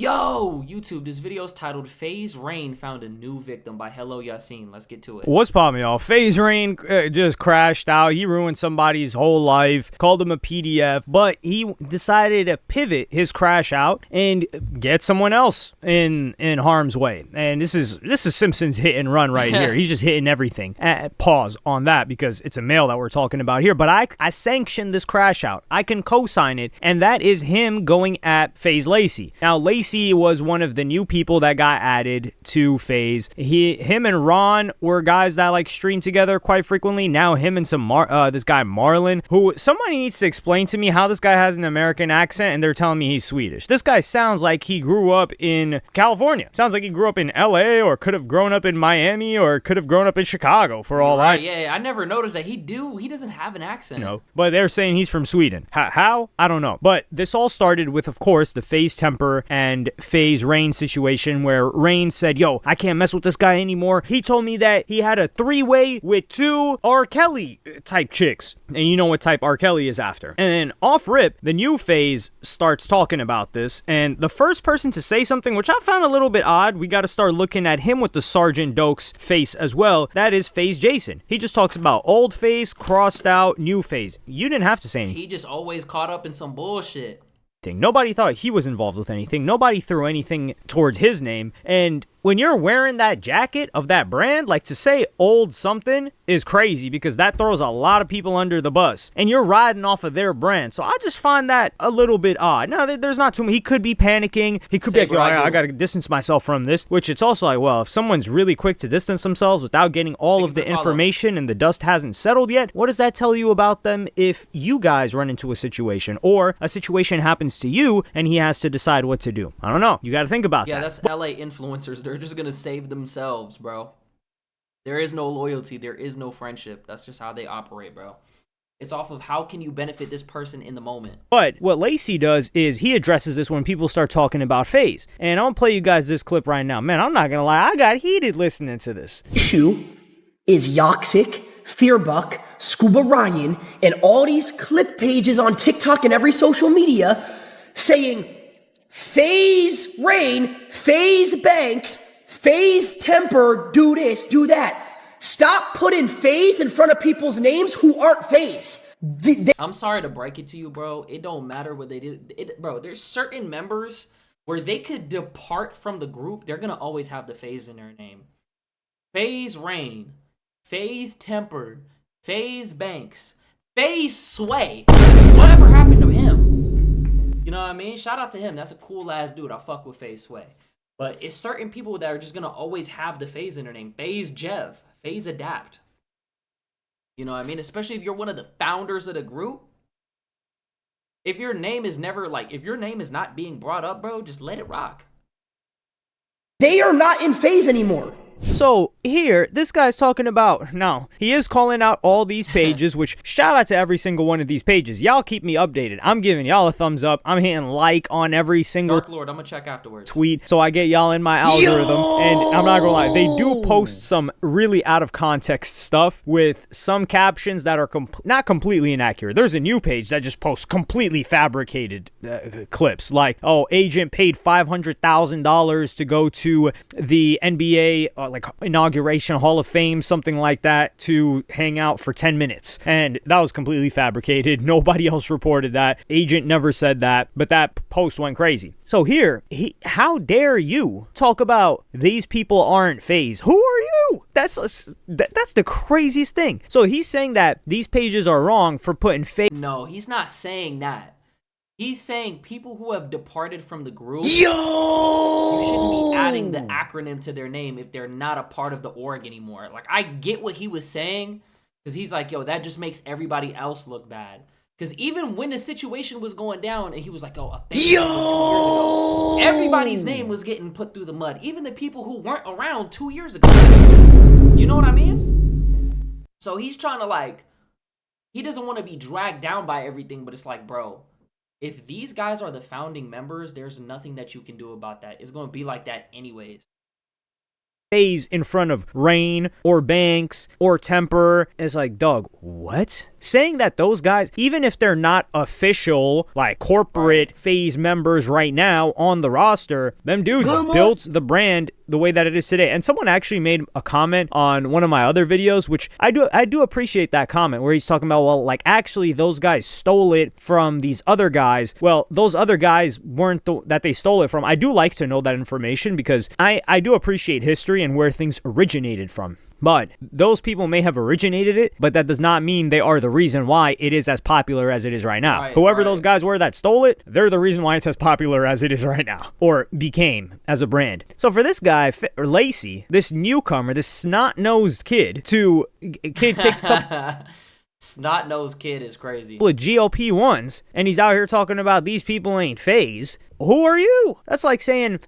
Yo, YouTube, this video is titled FaZe Rain Found a New Victim by Hello Yasin. Let's get to it. What's poppin', y'all? FaZe Rain just crashed out. He ruined somebody's whole life, called him a PDF, but he decided to pivot his crash out and get someone else in harm's way. And this is Simpsons hit and run right here. He's just hitting everything. Pause on that because it's a male that we're talking about here, but I sanctioned this crash out. I can co-sign it, and that is him going at FaZe Lacy. Now, Lacy was one of the new people that got added to FaZe. Him and Ron were guys that like stream together quite frequently. Now him and this guy Marlon, who somebody needs to explain to me how this guy has an American accent and they're telling me he's Swedish. This guy sounds like he grew up in California. Sounds like he grew up in LA or could have grown up in Miami or could have grown up in Chicago for all I... Yeah, I never noticed that he doesn't have an accent. No, but they're saying he's from Sweden. How? I don't know. But this all started with, of course, the FaZe Temper and FaZe Rain situation where Rain said, yo, I can't mess with this guy anymore. He told me that he had a three-way with two R. Kelly type chicks. And you know what type R. Kelly is after. And then off rip, the new FaZe starts talking about this. And the first person to say something, which I found a little bit odd, we got to start looking at him with the Sergeant Dokes face as well. That is FaZe Jason. He just talks about old FaZe, crossed out, new FaZe. You didn't have to say anything. He just always caught up in some bullshit. Nobody thought he was involved with anything. Nobody threw anything towards his name. And when you're wearing that jacket of that brand, like to say old something is crazy because that throws a lot of people under the bus. And you're riding off of their brand. So I just find that a little bit odd. Now, there's not too many. He could be panicking. He could be like, yo, I got to distance myself from this. Which it's also like, well, if someone's really quick to distance themselves without getting all of the information and the dust hasn't settled yet, what does that tell you about them if you guys run into a situation or a situation happens to you and he has to decide what to do? I don't know. You got to think about that. Yeah, that's LA influencers. They're just gonna save themselves, bro. There is no loyalty. There is no friendship. That's just how they operate, bro. It's off of how can you benefit this person in the moment. But what Lacy does is he addresses this when people start talking about FaZe. And I'll play you guys this clip right now. Man, I'm not gonna lie. I got heated listening to this. Issue is Yoxic, Fearbuck, Scuba Ryan, and all these clip pages on TikTok and every social media saying FaZe Rain, FaZe Banks, FaZe Temper, do this, do that. Stop putting FaZe in front of people's names who aren't FaZe. I'm sorry to break it to you, bro. It don't matter what they did. Bro, there's certain members where they could depart from the group. They're going to always have the FaZe in their name. FaZe Rain, FaZe Temper, FaZe Banks, FaZe Sway. Whatever happened to him? You know what I mean? Shout out to him. That's a cool ass dude. I fuck with FaZe Sway. But it's certain people that are just going to always have the FaZe in their name. FaZe Jev, FaZe Adapt. You know what I mean? Especially if you're one of the founders of the group. If your name is if your name is not being brought up, bro, just let it rock. They are not in FaZe anymore. So here, this guy's talking about, now, he is calling out all these pages, which shout out to every single one of these pages. Y'all keep me updated. I'm giving y'all a thumbs up. I'm hitting like on every single Dark Lord, I'm gonna check afterwards. Tweet, so I get y'all in my algorithm. And I'm not gonna lie, they do post some really out of context stuff with some captions that are not completely inaccurate. There's a new page that just posts completely fabricated clips, like, oh, agent paid $500,000 to go to the NBA like inauguration Hall of Fame, something like that, to hang out for 10 minutes. And that was completely fabricated. Nobody else reported that. Agent never said that, but that post went crazy. So here, how dare you talk about these people aren't FaZe? Who are you? That's the craziest thing. So he's saying that these pages are wrong for putting FaZe. No, he's not saying that. He's saying people who have departed from the group, Yo! You shouldn't be adding the acronym to their name if they're not a part of the org anymore. Like, I get what he was saying, because he's like, yo, that just makes everybody else look bad. Because even when the situation was going down, and he was like, oh, a FaZe Yo! 2 years ago, everybody's name was getting put through the mud. Even the people who weren't around 2 years ago. You know what I mean? So he's trying to, he doesn't want to be dragged down by everything, but it's like, bro, if these guys are the founding members, there's nothing that you can do about that. It's going to be like that anyways. FaZe in front of Rain or Banks or Temper. It's like, dog, what? saying that those guys, even if they're not official, like corporate FaZe members right now on the roster, them dudes built the brand the way that it is today. And someone actually made a comment on one of my other videos, which I do appreciate that comment, where he's talking about, well, like, actually those guys stole it from these other guys. Well, those other guys weren't that they stole it from. I do like to know that information, because I do appreciate history and where things originated from. But those people may have originated it, but that does not mean they are the reason why it is as popular as it is right now. Whoever those guys were that stole it, they're the reason why it's as popular as it is right now, or became as a brand. So for this guy, Lacy, this newcomer, this snot-nosed kid takes a couple... Snot-nosed kid is crazy. Of GOP ones, and he's out here talking about these people ain't FaZe. Who are you? That's like saying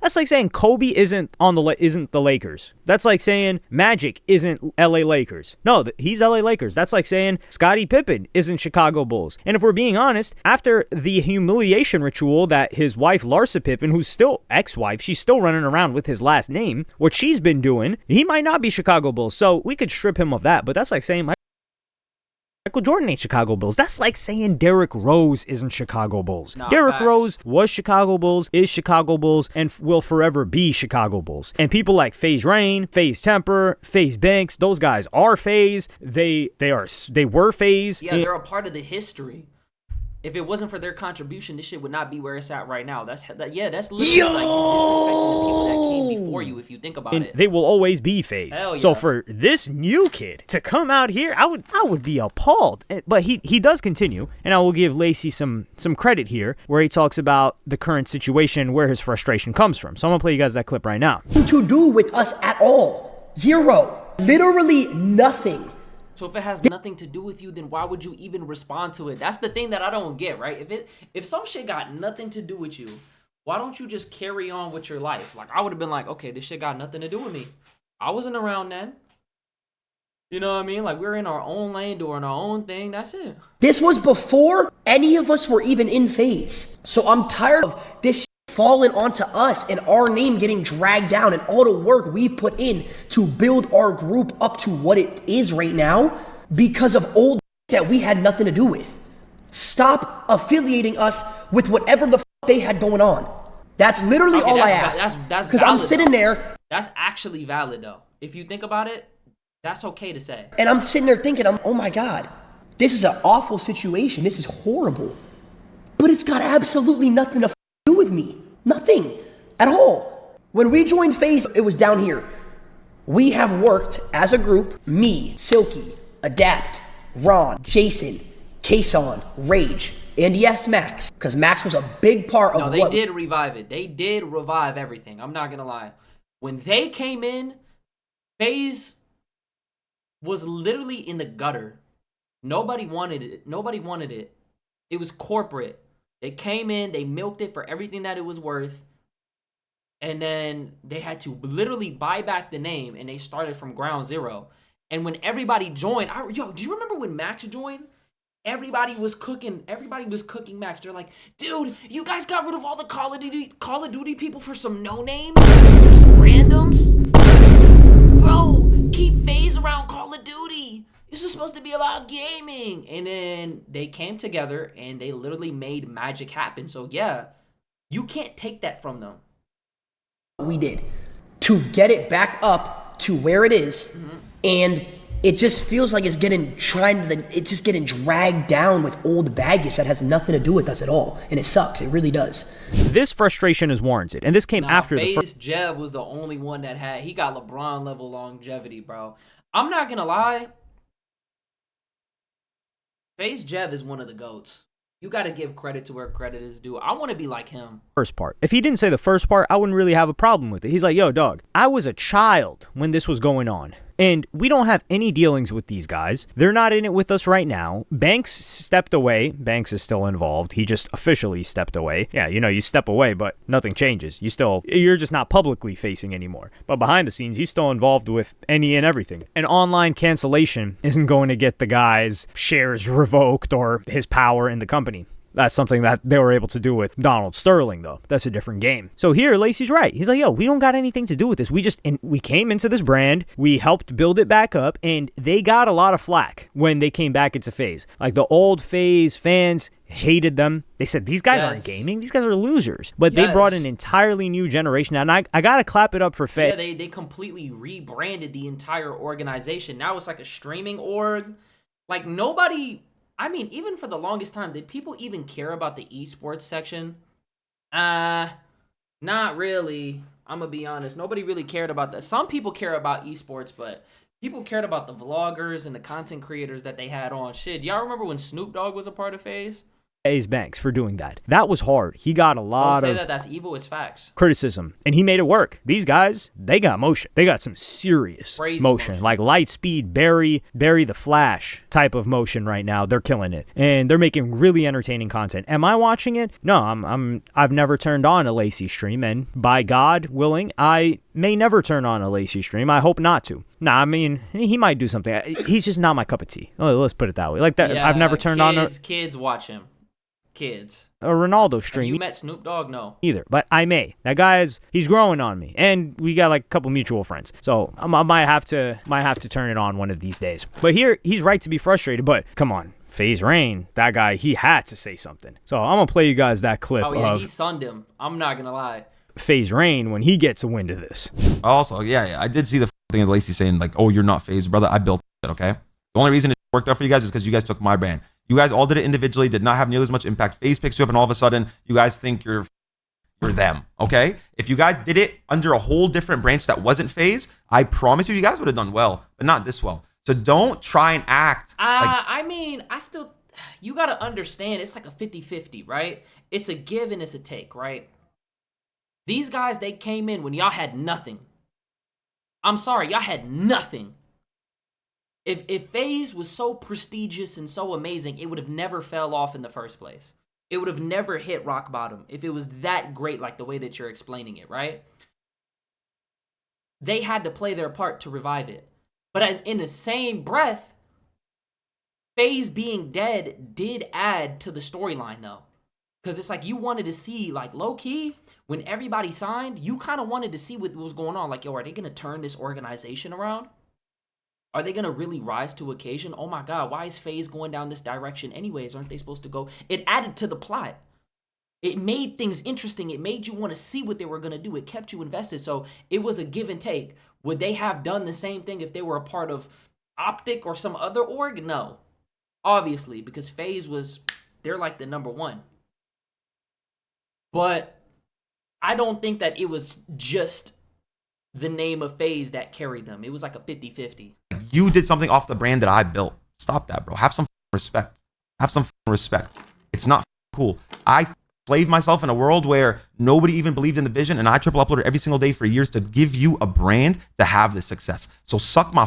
Kobe isn't the Lakers. That's like saying Magic isn't LA Lakers. No, he's LA Lakers. That's like saying Scottie Pippen isn't Chicago Bulls. And if we're being honest, after the humiliation ritual that his wife Larsa Pippen, who's still ex-wife, she's still running around with his last name, what she's been doing, he might not be Chicago Bulls. So we could strip him of that, but that's like saying Michael Jordan ain't Chicago Bulls. That's like saying Derrick Rose isn't Chicago Bulls. Derrick Rose was Chicago Bulls, is Chicago Bulls, and will forever be Chicago Bulls. And people like FaZe Rain, FaZe Temper, FaZe Banks, those guys are FaZe. They were FaZe. Yeah, they're a part of the history. If it wasn't for their contribution, this shit would not be where it's at right now. That's literally like disrespecting the people that came before you, if you think about it. They will always be FaZe. Hell yeah. So for this new kid to come out here, I would be appalled. But he does continue, and I will give Lacy some credit here, where he talks about the current situation, where his frustration comes from. So I'm gonna play you guys that clip right now. To do with us at all. Zero. Literally nothing. So if it has nothing to do with you, then why would you even respond to it? That's the thing that I don't get, right? If some shit got nothing to do with you, why don't you just carry on with your life? Like, I would have been like, okay, this shit got nothing to do with me. I wasn't around then. You know what I mean? Like, we're in our own lane, doing our own thing. That's it. This was before any of us were even in FaZe. So I'm tired of this falling onto us and our name getting dragged down and all the work we put in to build our group up to what it is right now because of old that we had nothing to do with. Stop affiliating us with whatever the they had going on. That's literally all I ask. That's because I'm sitting there. That's actually valid though. If you think about it, that's okay to say. And I'm sitting there thinking, oh my God, this is an awful situation. This is horrible. But it's got absolutely nothing to do with me. Nothing at all. When we joined FaZe, it was down here. We have worked as a group, me, Silky, Adapt, Ron, Jason, Kason, Rage, and yes, Max. Because Max was a big part of No, they did revive it. They did revive everything. I'm not going to lie. When they came in, FaZe was literally in the gutter. Nobody wanted it. It was corporate. They came in, they milked it for everything that it was worth, and then they had to literally buy back the name, and they started from ground zero. And when everybody joined, do you remember when Max joined? Everybody was cooking Max. They're like, dude, you guys got rid of all the Call of Duty people for some no-names? Some randoms? Bro, keep FaZe around Call of Duty. This was supposed to be about gaming. And then they came together and they literally made magic happen. So yeah, you can't take that from them. We did to get it back up to where it is. Mm-hmm. And it just feels like it's just getting dragged down with old baggage that has nothing to do with us at all. And it sucks. It really does. This frustration is warranted. And this came after the FaZe Jev was the only one that he got LeBron level longevity, bro. I'm not going to lie. FaZe Jev is one of the GOATs. You got to give credit to where credit is due. I want to be like him. First part. If he didn't say the first part, I wouldn't really have a problem with it. He's like, yo, dog, I was a child when this was going on. And we don't have any dealings with these guys. They're not in it with us right now. Banks stepped away. Banks is still involved. He just officially stepped away. Yeah, you step away, but nothing changes. You're just not publicly facing anymore. But behind the scenes, he's still involved with any and everything. An online cancellation isn't going to get the guy's shares revoked or his power in the company. That's something that they were able to do with Donald Sterling, though. That's a different game. So here, Lacy's right. He's like, yo, we don't got anything to do with this. We came into this brand, we helped build it back up, and they got a lot of flack when they came back into FaZe. Like, the old FaZe fans hated them. They said, these guys aren't gaming. These guys are losers. But they brought an entirely new generation. And I got to clap it up for FaZe. Yeah, they completely rebranded the entire organization. Now it's like a streaming org. Like, nobody... I mean, even for the longest time, did people even care about the esports section? Not really. I'm going to be honest. Nobody really cared about that. Some people care about esports, but people cared about the vloggers and the content creators that they had on. Shit, y'all remember when Snoop Dogg was a part of FaZe? FaZe Banks for doing that. That was hard. He got a lot of that's evil, it's facts. criticism, and he made it work. These guys, they got motion. They got some serious motion, like light speed, Barry the Flash type of motion right now. They're killing it, and they're making really entertaining content. Am I watching it? No, I've never turned on a Lacy stream, and by God willing, I may never turn on a Lacy stream. I hope not to. Nah, I mean, he might do something. He's just not my cup of tea. Let's put it that way. Like that, yeah, I've never turned on kids watch him. Kids. A Ronaldo stream. Have you met Snoop Dogg? No. Either, but I may. That he's growing on me, and we got like a couple mutual friends, so I might have to turn it on one of these days. But here, he's right to be frustrated. But come on, FaZe Rain, that guy, he had to say something. So I'm gonna play you guys that clip. Oh yeah, he sunned him. I'm not gonna lie. FaZe Rain when he gets a wind of this. Also, yeah, I did see the thing of Lacy saying like, "Oh, you're not FaZe, brother. I built it." Okay. The only reason it worked out for you guys is because you guys took my brand. You guys all did it individually, did not have nearly as much impact. FaZe picks you up, and all of a sudden, you guys think you're them, okay? If you guys did it under a whole different branch that wasn't FaZe, I promise you guys would have done well, but not this well. So don't try and act I mean, you got to understand, it's like a 50-50, right? It's a give and it's a take, right? These guys, they came in when y'all had nothing. I'm sorry, y'all had nothing. If FaZe was so prestigious and so amazing, it would have never fell off in the first place. It would have never hit rock bottom if it was that great like the way that you're explaining it, right? They had to play their part to revive it. But in the same breath, FaZe being dead did add to the storyline, though. Because it's like you wanted to see, like, low-key, when everybody signed, you kind of wanted to see what was going on. Like, yo, are they going to turn this organization around? Are they going to really rise to occasion? Oh my God, why is FaZe going down this direction anyways? Aren't they supposed to go? It added to the plot. It made things interesting. It made you want to see what they were going to do. It kept you invested. So it was a give and take. Would they have done the same thing if they were a part of Optic or some other org? No. Obviously, because FaZe they're like the number one. But I don't think that it was just the name of FaZe that carried them. It was like a 50-50. You did something off the brand that I built. Stop that, bro. Have some respect. Have some respect. It's not cool. I slaved myself in a world where nobody even believed in the vision, and I triple uploaded every single day for years to give you a brand to have this success. So suck my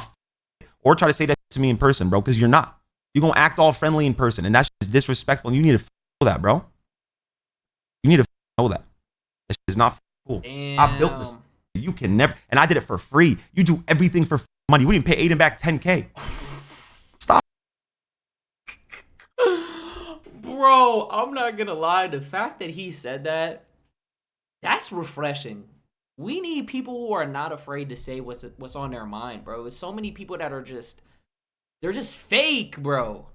or try to say that to me in person, bro, because you're not. You're going to act all friendly in person, and that's just disrespectful, and you need to know that, bro. You need to know that. That shit is not cool. Damn. I built this. You can never, and I did it for free. You do everything for money. We didn't pay Aiden back $10K. Stop. Bro, I'm not gonna lie. The fact that he said that, that's refreshing. We need people who are not afraid to say what's on their mind, bro. There's so many people that are they're just fake, bro.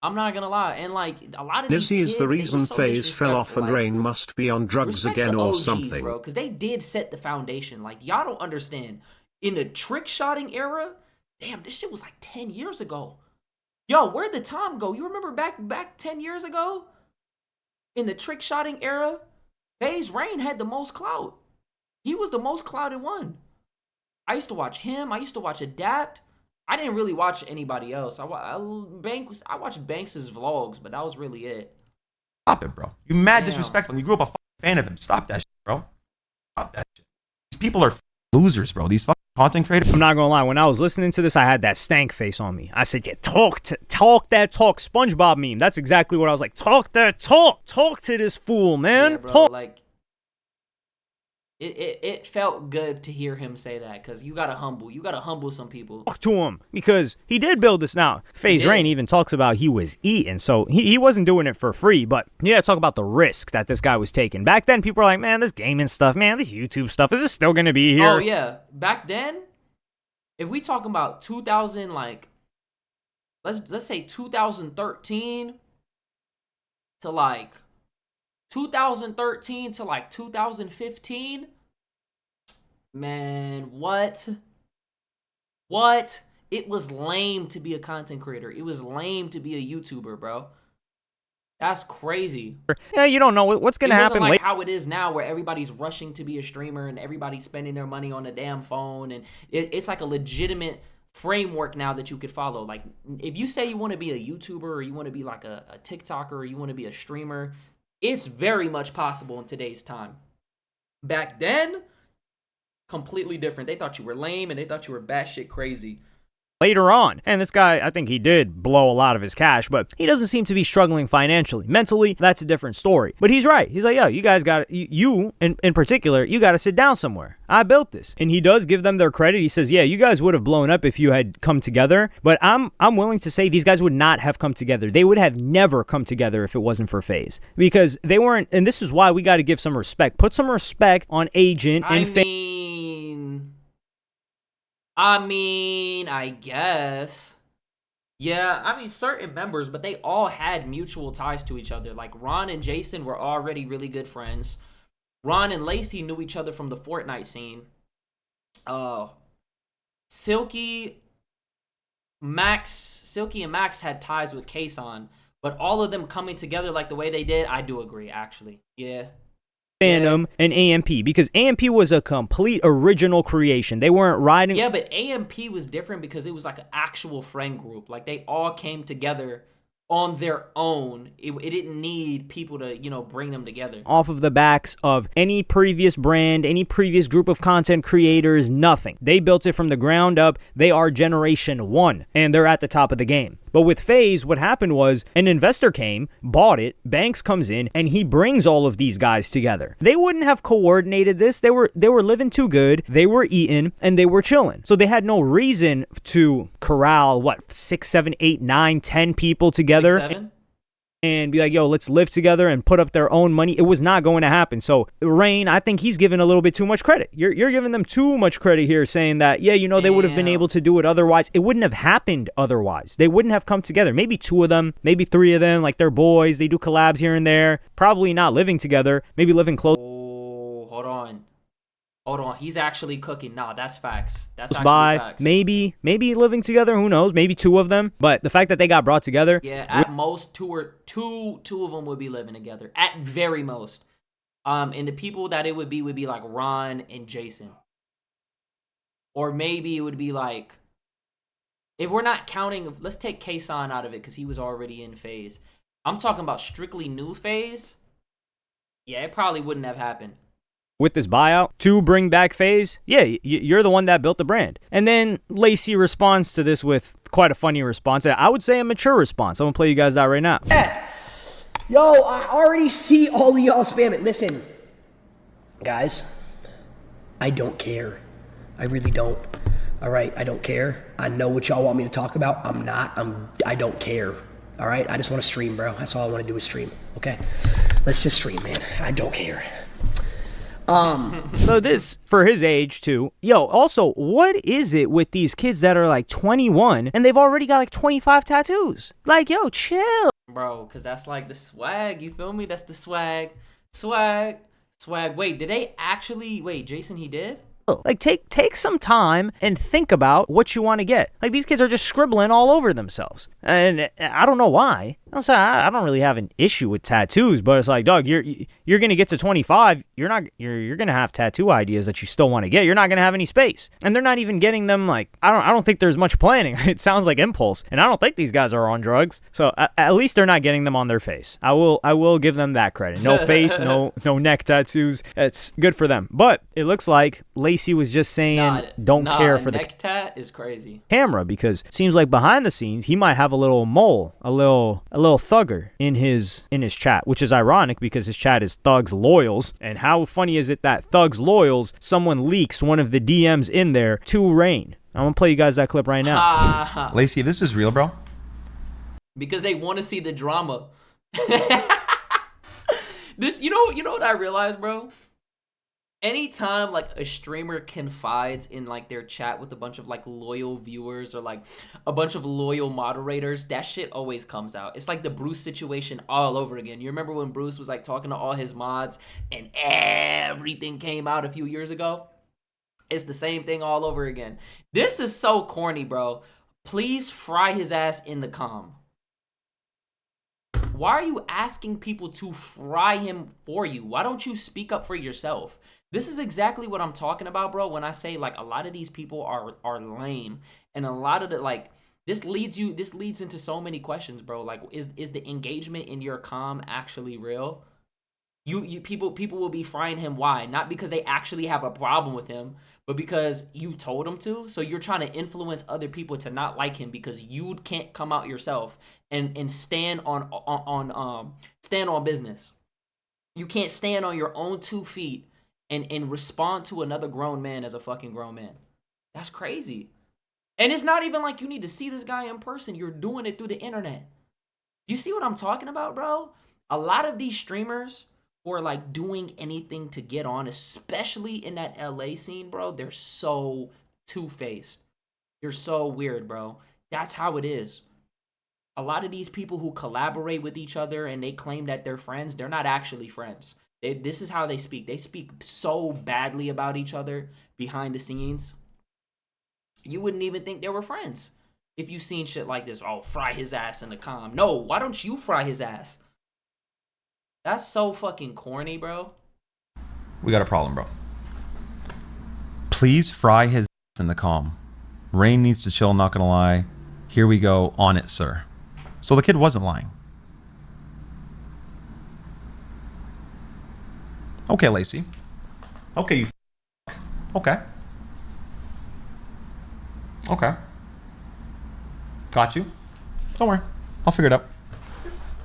I'm not gonna lie, and like a lot of these Lizzie kids, is the reason so FaZe fell off and like, Rain must be on drugs again or OGs, something. bro, because they did set the foundation. Like, y'all don't understand. In the trick shotting era, damn, this shit was like 10 years ago. Yo, where'd the time go? You remember back 10 years ago? In the trick shotting era, FaZe Rain had the most clout. He was the most clouded one. I used to watch him. I used to watch Adapt. I didn't really watch anybody else. I watched Banks' vlogs, but that was really it. Stop it, bro. You mad disrespectful. You grew up a fan of him. Stop that shit, bro. Stop that shit. These people are losers, bro. These fucking content creators. I'm not gonna lie. When I was listening to this, I had that stank face on me. I said, "Yeah, talk that talk." SpongeBob meme. That's exactly what I was like. Talk that talk. Talk to this fool, man. Yeah, bro, talk. like, it felt good to hear him say that, because you gotta humble some people. Talk to him, because he did build this. Now, FaZe Rain even talks about he was eating, so he wasn't doing it for free, but you gotta talk about the risk that this guy was taking. Back then, people were like, man, this gaming stuff, man, this YouTube stuff, is this still gonna be here? Oh, yeah. Back then, if we talking about 2000, like, let's say 2013 to like 2013 to like 2015, man, what? It was lame to be a content creator. It was lame to be a YouTuber, bro. That's crazy. Yeah, you don't know what's gonna happen like later. how it is now, where everybody's rushing to be a streamer and everybody's spending their money on a damn phone, and it's like a legitimate framework now that you could follow. Like, if you say you want to be a YouTuber, or you want to be like a TikToker, or you want to be a streamer, it's very much possible in today's time. Back then, completely different. They thought you were lame, and they thought you were batshit crazy. Later on. And this guy, I think he did blow a lot of his cash, but he doesn't seem to be struggling financially. Mentally, that's a different story. But he's right. He's like, yo, you guys got, you in particular, you got to sit down somewhere. I built this. And he does give them their credit. He says, yeah, you guys would have blown up if you had come together, but I'm willing to say these guys would not have come together. They would have never come together if it wasn't for FaZe, because they weren't, and this is why we got to give some respect. Put some respect on Agent and FaZe. I guess. Yeah, I mean, certain members, but they all had mutual ties to each other. Like, Ron and Jason were already really good friends. Ron and Lacy knew each other from the Fortnite scene. Silky and Max had ties with Kason, but all of them coming together like the way they did, I do agree, actually. Yeah. Phantom and AMP, because AMP was a complete original creation. They weren't riding. Yeah, but AMP was different because it was like an actual friend group. Like, they all came together on their own. It didn't need people to, bring them together. Off of the backs of any previous brand, any previous group of content creators, nothing. They built it from the ground up. They are generation 1, and they're at the top of the game. But with FaZe, what happened was an investor came, bought it, Banks comes in, and he brings all of these guys together. They wouldn't have coordinated this. They were living too good. They were eating, and they were chilling. So they had no reason to corral, 6, 7, 8, 9, 10 people together. 6, 7? And be like, yo, let's live together and put up their own money. It was not going to happen. So Rain, I think he's giving a little bit too much credit. You're giving them too much credit here, saying that, they would have been able to do it otherwise. It wouldn't have happened otherwise. They wouldn't have come together. Maybe 2 of them, maybe 3 of them, like they're boys. They do collabs here and there. Probably not living together. Maybe living close. Oh, hold on. He's actually cooking. Nah, that's facts. That's actually facts. Maybe living together. Who knows? Maybe 2 of them. But the fact that they got brought together. Yeah, at most two of them would be living together. At very most. And the people that it would be like Ron and Jason. Or maybe it would be like, if we're not counting, let's take Kason out of it because he was already in FaZe. I'm talking about strictly new FaZe. Yeah, it probably wouldn't have happened. With this buyout to bring back FaZe, you're the one that built the brand. And then Lacy responds to this with quite a funny response. I would say a mature response. I'm going to play you guys that right now. Yo, I already see all of y'all spamming. Listen, guys, I don't care. I really don't. All right, I don't care. I know what y'all want me to talk about. I don't care. All right, I just want to stream, bro. That's all I want to do is stream. Okay, let's just stream, man. I don't care. So this, for his age too. Yo, also, what is it with these kids that are like 21 and they've already got like 25 tattoos? Like, yo, chill. Bro, because that's like the swag, you feel me? That's the swag. Swag. Wait, did they actually, Jason, he did? Like, take some time and think about what you want to get. Like, these kids are just scribbling all over themselves. And I don't know why. I don't really have an issue with tattoos, but it's like, dog, you're gonna get to 25, you're gonna have tattoo ideas that you still want to get. You're not gonna have any space, and they're not even getting them. Like, I don't think there's much planning. It sounds like impulse, and I don't think these guys are on drugs. So at least they're not getting them on their face. I will give them that credit. No face, no neck tattoos. It's good for them. But it looks like Lacy Lacy was just saying don't care for the neck tat is crazy. camera, because it seems like behind the scenes he might have a little mole, a little thugger in his chat, which is ironic because his chat is thugs loyals. And how funny is it that thugs loyals, someone leaks one of the DMs in there to Rain? I'm gonna play you guys that clip right now. Lacy, if this is real, bro. Because they want to see the drama. You know what I realized, bro? Anytime like a streamer confides in like their chat with a bunch of like loyal viewers or like a bunch of loyal moderators, that shit always comes out. It's like the Bruce situation all over again. You remember when Bruce was like talking to all his mods and everything came out a few years ago? It's the same thing all over again. This is so corny, bro. Please fry his ass in the comm. Why are you asking people to fry him for you? Why don't you speak up for yourself? This is exactly what I'm talking about, bro, when I say like a lot of these people are lame, and a lot of the like this leads into so many questions, bro. Like is the engagement in your comm actually real? People will be frying him. Why? Not because they actually have a problem with him, but because you told them to. So you're trying to influence other people to not like him because you can't come out yourself and stand on business. You can't stand on your own 2 feet and respond to another grown man as a fucking grown man. That's crazy. And it's not even like you need to see this guy in person. You're doing it through the internet. You see what I'm talking about, bro? A lot of these streamers who are like doing anything to get on, especially in that LA scene, bro, they're so two-faced. You're so weird, bro. That's how it is. A lot of these people who collaborate with each other and they claim that they're friends, they're not actually friends. This is how they speak. They speak so badly about each other behind the scenes. You wouldn't even think they were friends if you seen shit like this. Oh, fry his ass in the comm. No, why don't you fry his ass? That's so fucking corny, bro. We got a problem, bro. Please fry his ass in the comm. Rain needs to chill, not gonna lie. Here we go, on it, sir. So the kid wasn't lying. Okay, Lacy. Okay, you Okay. Okay. Got you. Don't worry. I'll figure it out.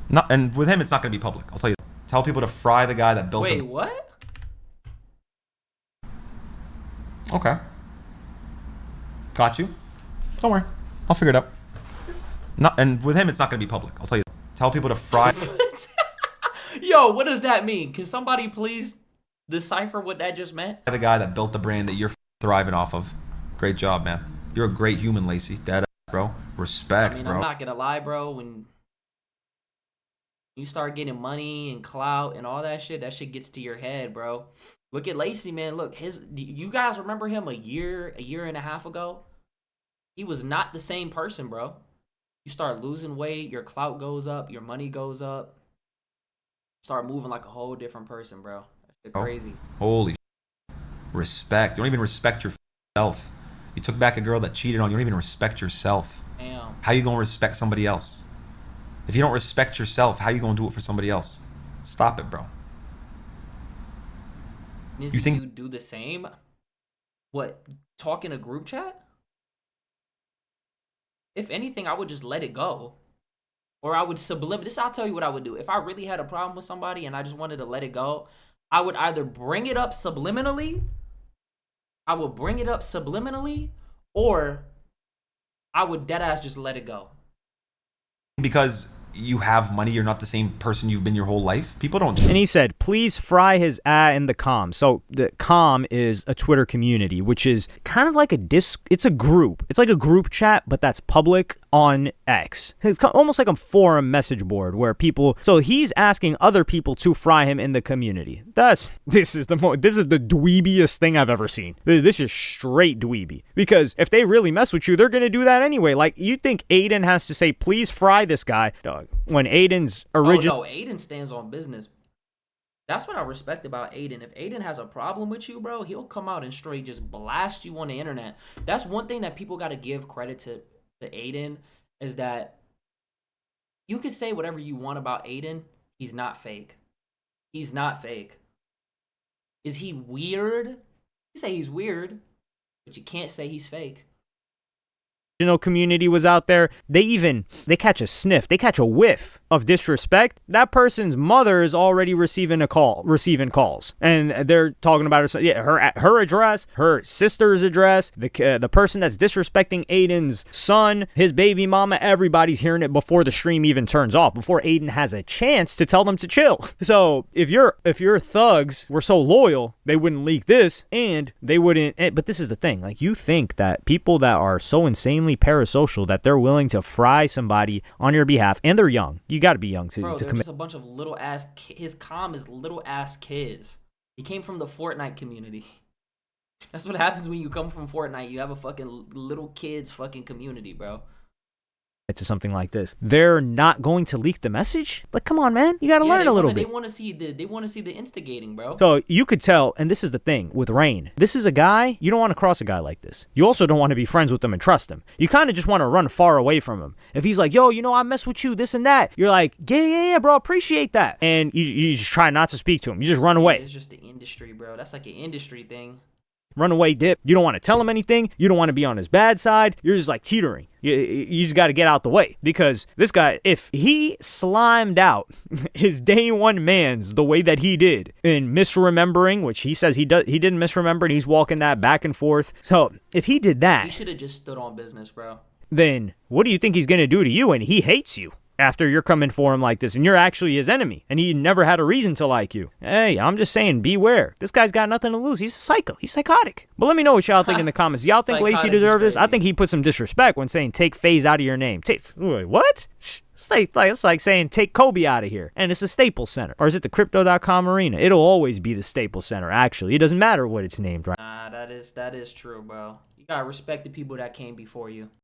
Not, and with him, it's not going to be public. I'll tell you. Tell people to fry the guy that built Wait, the... what? Okay. Got you. Don't worry. I'll figure it out. Not, and with him, it's not going to be public. I'll tell you. Tell people to fry... Yo, what does that mean? Can somebody please decipher what that just meant? The guy that built the brand that you're thriving off of. Great job, man. You're a great human, Lacy. Dead ass, bro. Respect, I mean, bro. I'm not gonna lie, bro. When you start getting money and clout and all that shit gets to your head, bro. Look at Lacy, man. Look, you guys remember him a year and a half ago? He was not the same person, bro. You start losing weight, your clout goes up, your money goes up. Start moving like a whole different person, bro. That's crazy. Holy respect. You don't even respect yourself. You took back a girl that cheated on you. You don't even respect yourself. Damn. How you gonna respect somebody else? If you don't respect yourself, how you gonna do it for somebody else? Stop it, bro. You think you do the same? What? Talk in a group chat? If anything, I would just let it go. Or I would I'll tell you what I would do. If I really had a problem with somebody and I just wanted to let it go, I would either bring it up subliminally, or I would deadass just let it go. Because you have money, you're not the same person you've been your whole life. People don't. And he said, please fry his in the comm. So the comm is a Twitter community, which is kind of like it's a group. It's like a group chat, but that's public on X. It's almost like a forum message board where people, so he's asking other people to fry him in the community. This is the dweebiest thing I've ever seen. This is straight dweeby. Because if they really mess with you, they're going to do that anyway. Like, you think Aiden has to say, please fry this guy? Dog. When Aiden's original... Oh, no, Aiden stands on business. That's what I respect about Aiden. If Aiden has a problem with you, bro, he'll come out and straight just blast you on the internet. That's one thing that people got to give credit to Aiden, is that you could say whatever you want about Aiden. He's not fake. He's not fake. Is he weird? You say he's weird, but you can't say he's fake. Community was out there, they catch a sniff, they catch a whiff of disrespect, that person's mother is already receiving calls, and they're talking about her address, her sister's address, the person that's disrespecting Aiden's son, his baby mama. Everybody's hearing it before the stream even turns off, before Aiden has a chance to tell them to chill. So if your thugs were so loyal, they wouldn't leak this, and they wouldn't. But this is the thing, like, you think that people that are so insanely parasocial that they're willing to fry somebody on your behalf, and they're young. You got to be young to Bro, they're commit. just a bunch of little ass. His comm is little ass kids. He came from the Fortnite community. That's what happens when you come from Fortnite. You have a fucking little kids fucking community, bro. To something like this, they're not going to leak the message. Like, come on, man, you got to learn a little bit. They want to see the instigating, bro. So you could tell, and this is the thing with Rain. This is a guy, you don't want to cross a guy like this. You also don't want to be friends with him and trust him. You kind of just want to run far away from him. If he's like, yo, I mess with you, this and that, you're like, yeah, bro, appreciate that. And you just try not to speak to him. You just run away. It's just the industry, bro. That's like an industry thing. Run away, dip. You don't want to tell him anything. You don't want to be on his bad side. You're just like teetering. You just got to get out the way, because this guy, if he slimed out his day one mans the way that he did in misremembering, which he says he didn't misremember, and he's walking that back and forth. So if he did that, he should have just stood on business, bro. Then what do you think he's going to do to you? And he hates you after you're coming for him like this, and you're actually his enemy, and he never had a reason to like you. Hey, I'm just saying, beware. This guy's got nothing to lose. He's a psycho. He's psychotic. But let me know what y'all think in the comments. Y'all think Lacy deserved this? I think he put some disrespect when saying take FaZe out of your name. Wait, what? It's like saying take Kobe out of here. And it's a Staples Center. Or is it the Crypto.com Arena? It'll always be the Staples Center, actually. It doesn't matter what it's named, right? Nah, that is true, bro. You gotta respect the people that came before you.